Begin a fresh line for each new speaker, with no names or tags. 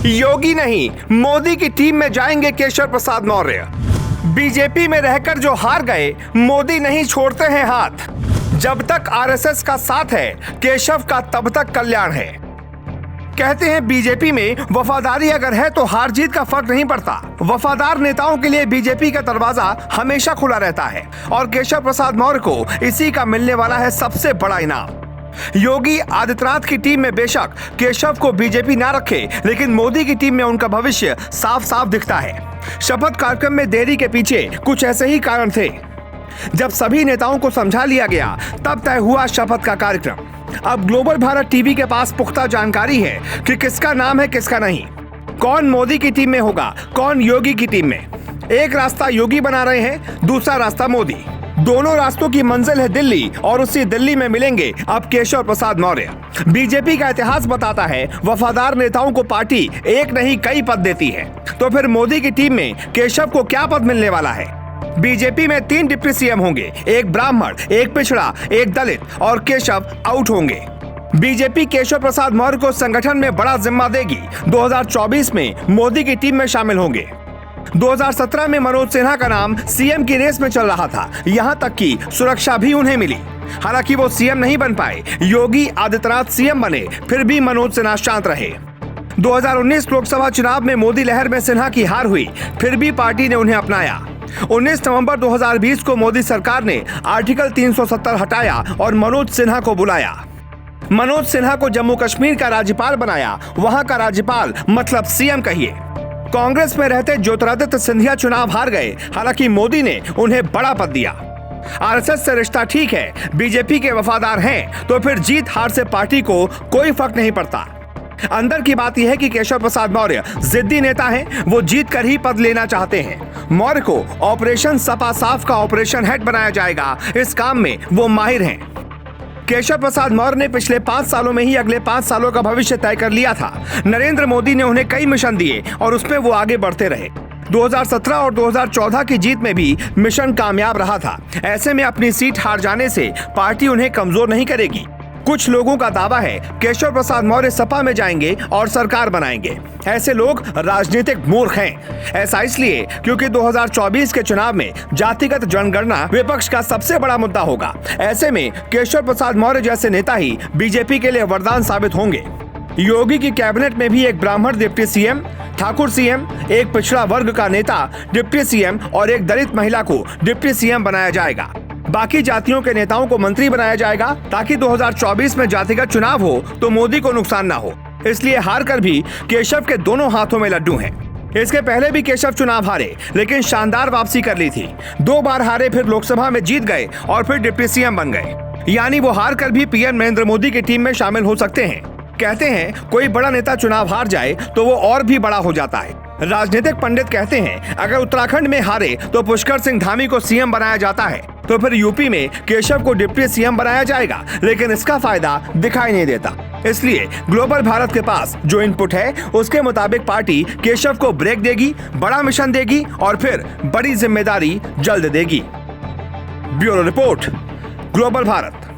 योगी नहीं, मोदी की टीम में जाएंगे केशव प्रसाद मौर्य। बीजेपी में रहकर जो हार गए, मोदी नहीं छोड़ते हैं हाथ। जब तक आरएसएस का साथ है, केशव का तब तक कल्याण है। कहते हैं बीजेपी में वफादारी अगर है तो हार जीत का फर्क नहीं पड़ता। वफादार नेताओं के लिए बीजेपी का दरवाजा हमेशा खुला रहता है और केशव प्रसाद मौर्य को इसी का मिलने वाला है सबसे बड़ा इनाम। योगी आदित्यनाथ की टीम में बेशक केशव को बीजेपी ना रखे, लेकिन मोदी की टीम में उनका भविष्य साफ साफ दिखता है। शपथ कार्यक्रम में देरी के पीछे कुछ ऐसे ही कारण थे। जब सभी नेताओं को समझा लिया गया, तब तय हुआ शपथ का कार्यक्रम। अब ग्लोबल भारत टीवी के पास पुख्ता जानकारी है कि किसका नाम है, किसका नहीं। कौन मोदी की टीम में होगा, कौन योगी की टीम में। एक रास्ता योगी बना रहे हैं, दूसरा रास्ता मोदी। दोनों रास्तों की मंजिल है दिल्ली और उसी दिल्ली में मिलेंगे अब केशव प्रसाद मौर्य। बीजेपी का इतिहास बताता है, वफादार नेताओं को पार्टी एक नहीं कई पद देती है। तो फिर मोदी की टीम में केशव को क्या पद मिलने वाला है? बीजेपी में 3 डिप्टी सीएम होंगे, एक ब्राह्मण, एक पिछड़ा, एक दलित और केशव आउट होंगे। बीजेपी केशव प्रसाद मौर्य को संगठन में बड़ा जिम्मा देगी। 2024 में मोदी की टीम में शामिल होंगे। 2017 में मनोज सिन्हा का नाम सीएम की रेस में चल रहा था, यहां तक कि सुरक्षा भी उन्हें मिली। हालांकि वो सीएम नहीं बन पाए। योगी आदित्यनाथ सीएम बने, फिर भी मनोज सिन्हा शांत रहे। 2019 लोकसभा चुनाव में मोदी लहर में सिन्हा की हार हुई, फिर भी पार्टी ने उन्हें अपनाया। 19 नवंबर 2020 को मोदी सरकार ने आर्टिकल 370 हटाया और मनोज सिन्हा को बुलाया। मनोज सिन्हा को जम्मू कश्मीर का राज्यपाल बनाया। वहां का राज्यपाल मतलब सीएम कहिए। कांग्रेस में रहते ज्योतिरादित्य सिंधिया चुनाव हार गए, हालांकि मोदी ने उन्हें बड़ा पद दिया। आरएसएस से रिश्ता ठीक है, बीजेपी के वफादार हैं, तो फिर जीत हार से पार्टी को कोई फर्क नहीं पड़ता। अंदर की बात यह है कि केशव प्रसाद मौर्य जिद्दी नेता हैं, वो जीत कर ही पद लेना चाहते हैं। मौर्य को ऑपरेशन सपा साफ का ऑपरेशन हेड बनाया जाएगा, इस काम में वो माहिर हैं। केशव प्रसाद मौर्य ने पिछले 5 सालों में ही अगले 5 सालों का भविष्य तय कर लिया था। नरेंद्र मोदी ने उन्हें कई मिशन दिए और उसमें वो आगे बढ़ते रहे। 2017 और 2014 की जीत में भी मिशन कामयाब रहा था। ऐसे में अपनी सीट हार जाने से पार्टी उन्हें कमजोर नहीं करेगी। कुछ लोगों का दावा है केशव प्रसाद मौर्य सपा में जाएंगे और सरकार बनाएंगे। ऐसे लोग राजनीतिक मूर्ख हैं। ऐसा इसलिए क्योंकि 2024 के चुनाव में जातिगत जनगणना विपक्ष का सबसे बड़ा मुद्दा होगा। ऐसे में केशव प्रसाद मौर्य जैसे नेता ही बीजेपी के लिए वरदान साबित होंगे। योगी की कैबिनेट में भी एक ब्राह्मण डिप्टी सीएम, ठाकुर सीएम, एक पिछड़ा वर्ग का नेता डिप्टी सीएम और एक दलित महिला को डिप्टी सीएम बनाया जाएगा। बाकी जातियों के नेताओं को मंत्री बनाया जाएगा ताकि 2024 में जातिगत चुनाव हो तो मोदी को नुकसान ना हो। इसलिए हार कर भी केशव के दोनों हाथों में लड्डू हैं। इसके पहले भी केशव चुनाव हारे, लेकिन शानदार वापसी कर ली थी। 2 बार हारे, फिर लोकसभा में जीत गए और फिर डिप्टी सीएम बन गए। यानी वो हार कर भी पीएम नरेंद्र मोदी की टीम में शामिल हो सकते हैं। कहते हैं कोई बड़ा नेता चुनाव हार जाए तो वो और भी बड़ा हो जाता है। राजनीतिक पंडित कहते हैं अगर उत्तराखंड में हारे तो पुष्कर सिंह धामी को सीएम बनाया जाता है, तो फिर यूपी में केशव को डिप्टी सीएम बनाया जाएगा, लेकिन इसका फायदा दिखाई नहीं देता। इसलिए ग्लोबल भारत के पास जो इनपुट है उसके मुताबिक पार्टी केशव को ब्रेक देगी, बड़ा मिशन देगी और फिर बड़ी जिम्मेदारी जल्द देगी। Bureau report, global Bharat.